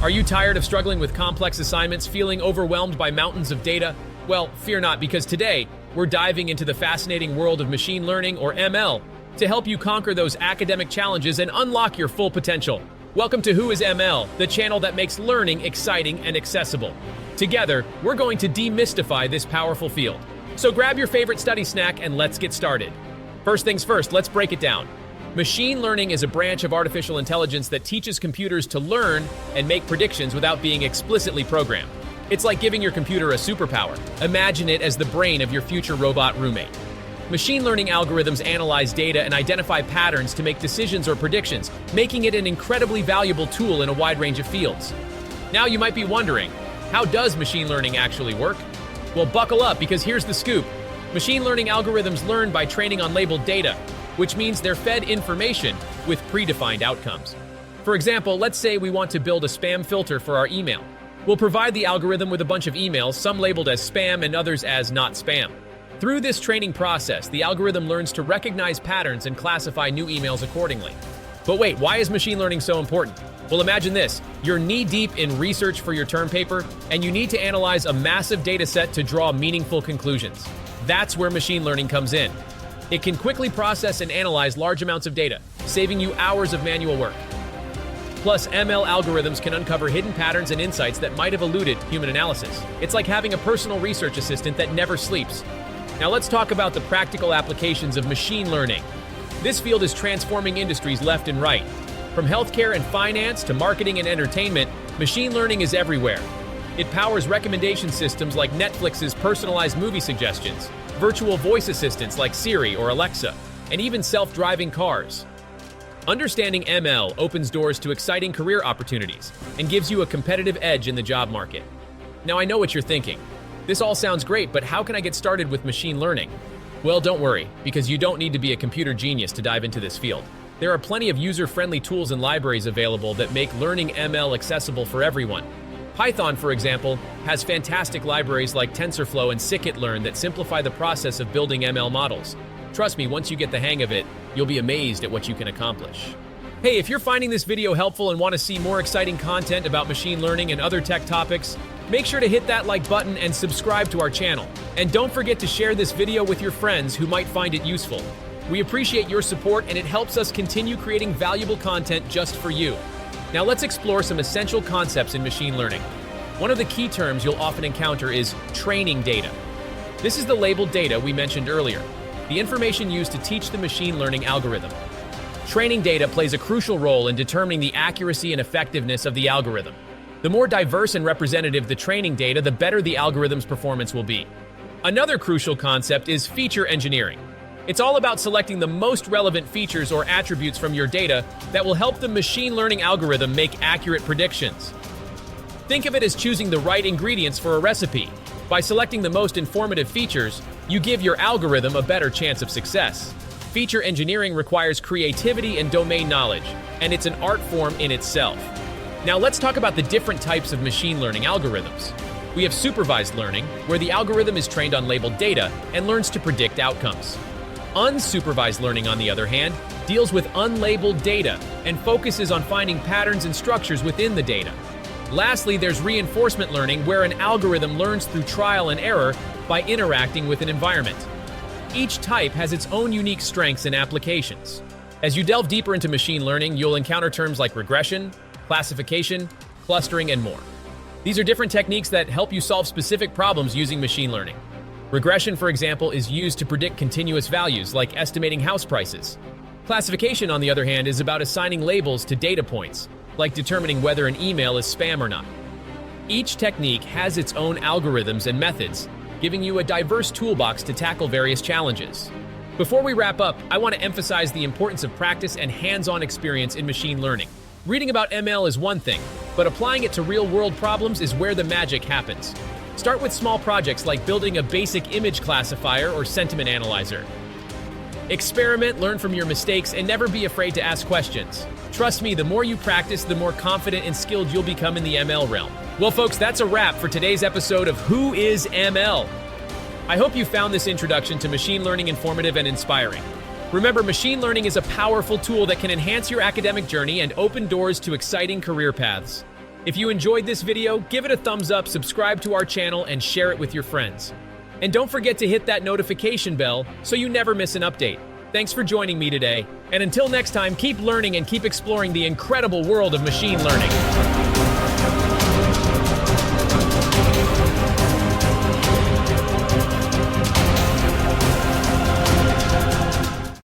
Are you tired of struggling with complex assignments, feeling overwhelmed by mountains of data? Well, fear not, because today we're diving into the fascinating world of machine learning, or ML, to help you conquer those academic challenges and unlock your full potential. Welcome to Who is ML, the channel that makes learning exciting and accessible. Together, we're going to demystify this powerful field. So grab your favorite study snack and let's get started. First things first, let's break it down. Machine learning is a branch of artificial intelligence that teaches computers to learn and make predictions without being explicitly programmed. It's like giving your computer a superpower. Imagine it as the brain of your future robot roommate. Machine learning algorithms analyze data and identify patterns to make decisions or predictions, making it an incredibly valuable tool in a wide range of fields. Now you might be wondering, how does machine learning actually work? Well, buckle up, because here's the scoop. Machine learning algorithms learn by training on labeled data, which means they're fed information with predefined outcomes. For example, let's say we want to build a spam filter for our email. We'll provide the algorithm with a bunch of emails, some labeled as spam and others as not spam. Through this training process, the algorithm learns to recognize patterns and classify new emails accordingly. But wait, why is machine learning so important? Well, imagine this. You're knee-deep in research for your term paper, and you need to analyze a massive data set to draw meaningful conclusions. That's where machine learning comes in. It can quickly process and analyze large amounts of data, saving you hours of manual work. Plus, ML algorithms can uncover hidden patterns and insights that might have eluded human analysis. It's like having a personal research assistant that never sleeps. Now let's talk about the practical applications of machine learning. This field is transforming industries left and right. From healthcare and finance to marketing and entertainment, machine learning is everywhere. It powers recommendation systems like Netflix's personalized movie suggestions, virtual voice assistants like Siri or Alexa, and even self-driving cars. Understanding ML opens doors to exciting career opportunities and gives you a competitive edge in the job market. Now, I know what you're thinking. This all sounds great, but how can I get started with machine learning? Well, don't worry, because you don't need to be a computer genius to dive into this field. There are plenty of user-friendly tools and libraries available that make learning ML accessible for everyone. Python, for example, has fantastic libraries like TensorFlow and Scikit-learn that simplify the process of building ML models. Trust me, once you get the hang of it, you'll be amazed at what you can accomplish. Hey, if you're finding this video helpful and want to see more exciting content about machine learning and other tech topics, make sure to hit that like button and subscribe to our channel. And don't forget to share this video with your friends who might find it useful. We appreciate your support, and it helps us continue creating valuable content just for you. Now let's explore some essential concepts in machine learning. One of the key terms you'll often encounter is training data. This is the labeled data we mentioned earlier, the information used to teach the machine learning algorithm. Training data plays a crucial role in determining the accuracy and effectiveness of the algorithm. The more diverse and representative the training data, the better the algorithm's performance will be. Another crucial concept is feature engineering. It's all about selecting the most relevant features or attributes from your data that will help the machine learning algorithm make accurate predictions. Think of it as choosing the right ingredients for a recipe. By selecting the most informative features, you give your algorithm a better chance of success. Feature engineering requires creativity and domain knowledge, and it's an art form in itself. Now let's talk about the different types of machine learning algorithms. We have supervised learning, where the algorithm is trained on labeled data and learns to predict outcomes. Unsupervised learning, on the other hand, deals with unlabeled data and focuses on finding patterns and structures within the data. Lastly, there's reinforcement learning, where an algorithm learns through trial and error by interacting with an environment. Each type has its own unique strengths and applications. As you delve deeper into machine learning, you'll encounter terms like regression, classification, clustering, and more. These are different techniques that help you solve specific problems using machine learning. Regression, for example, is used to predict continuous values, like estimating house prices. Classification, on the other hand, is about assigning labels to data points, like determining whether an email is spam or not. Each technique has its own algorithms and methods, giving you a diverse toolbox to tackle various challenges. Before we wrap up, I want to emphasize the importance of practice and hands-on experience in machine learning. Reading about ML is one thing, but applying it to real-world problems is where the magic happens. Start with small projects like building a basic image classifier or sentiment analyzer. Experiment, learn from your mistakes, and never be afraid to ask questions. Trust me, the more you practice, the more confident and skilled you'll become in the ML realm. Well, folks, that's a wrap for today's episode of Who is ML? I hope you found this introduction to machine learning informative and inspiring. Remember, machine learning is a powerful tool that can enhance your academic journey and open doors to exciting career paths. If you enjoyed this video, give it a thumbs up, subscribe to our channel, and share it with your friends. And don't forget to hit that notification bell so you never miss an update. Thanks for joining me today, and until next time, keep learning and keep exploring the incredible world of machine learning.